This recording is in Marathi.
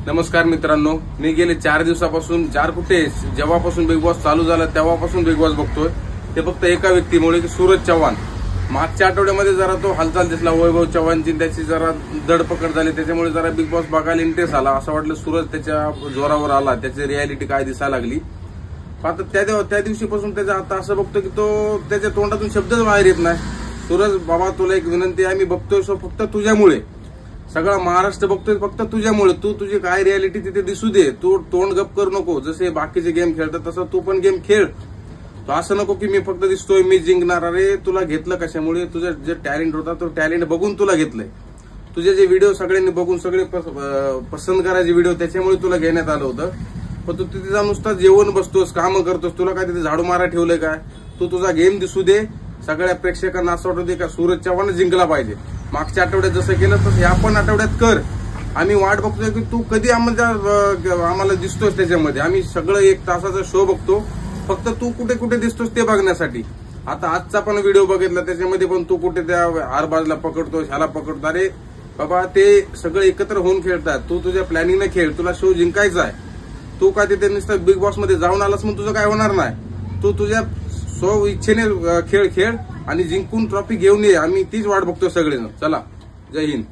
नमस्कार मित्रांनो, मी गेले 4 दिवसापासून जेव्हापासून बिग बॉस चालू झाला तेव्हापासून बिग बॉस बघतोय. ते फक्त एका व्यक्तीमुळे की सूरज चव्हाण. मागच्या आठवड्यामध्ये जरा तो हालचाल दिसला, वैभव चव्हाणची त्याची जरा धडपकड झाली, त्याच्यामुळे जरा बिग बॉस बघायला इंटरेस्ट आला. असं वाटलं सूरज त्याच्या जोरावर आला, त्याची रियालिटी काय दिसायला लागली. आता त्या दिवशीपासून त्याचा आता असं बघतो की तो त्याच्या तोंडातून शब्दच बाहेर येत नाही. सूरज बाबा, तुला एक विनंती आहे, मी बघतोय फक्त तुझ्यामुळे, सगळा महाराष्ट्र बघतोय फक्त तुझ्यामुळे. तू तुझी काय रियालिटी तिथे दिसू दे, तू तोंड गप करू नको. जसे बाकीचे गेम खेळतात तसं तू पण गेम खेळ. तो असं नको की मी फक्त दिसतोय मी जिंकणार. अरे तुला घेतलं कशामुळे? तुझं जे टॅलेंट होता तो टॅलेंट बघून तुला घेतलंय. तुझे जे व्हिडिओ सगळ्यांनी बघून सगळे पसंत करायचे व्हिडिओ, त्याच्यामुळे तुला घेण्यात आलं होतं. पण तू तिथे जाऊन नुसता जेवण बसतोस, कामं करतोस. तुला काय तिथे झाडू मारा ठेवलंय काय? तू तुझा गेम दिसू दे, सगळ्या प्रेक्षकांना असं वाटू दे का सूरज चव्हाण जिंकला पाहिजे. मागच्या आठवड्यात जसं केलं तसं या पण आठवड्यात कर. आम्ही वाट बघतोय की तू कधी आम्हाला दिसतोस त्याच्यामध्ये. आम्ही सगळं 1 तासाचा शो बघतो, फक्त तू कुठे कुठे दिसतोस ते बघण्यासाठी. आता आजचा पण व्हिडिओ बघितला, त्याच्यामध्ये पण तू कुठे त्या आरबाजला पकडतोस, ह्याला पकडतो. अरे बाबा, ते सगळे एकत्र होऊन खेळतात. तू तुझ्या प्लॅनिंगने खेळ, तुला शो जिंकायचा आहे. तू काय तिथे नुसतं बिग बॉस मध्ये जाऊन आलास मग तुझं काय होणार नाही. तू तुझ्या स्व इच्छेने खेळ आणि जिंकून ट्रॉफी घेऊन ये. आम्ही तीच वाट बघतो सगळेजण. चला, जय हिंद.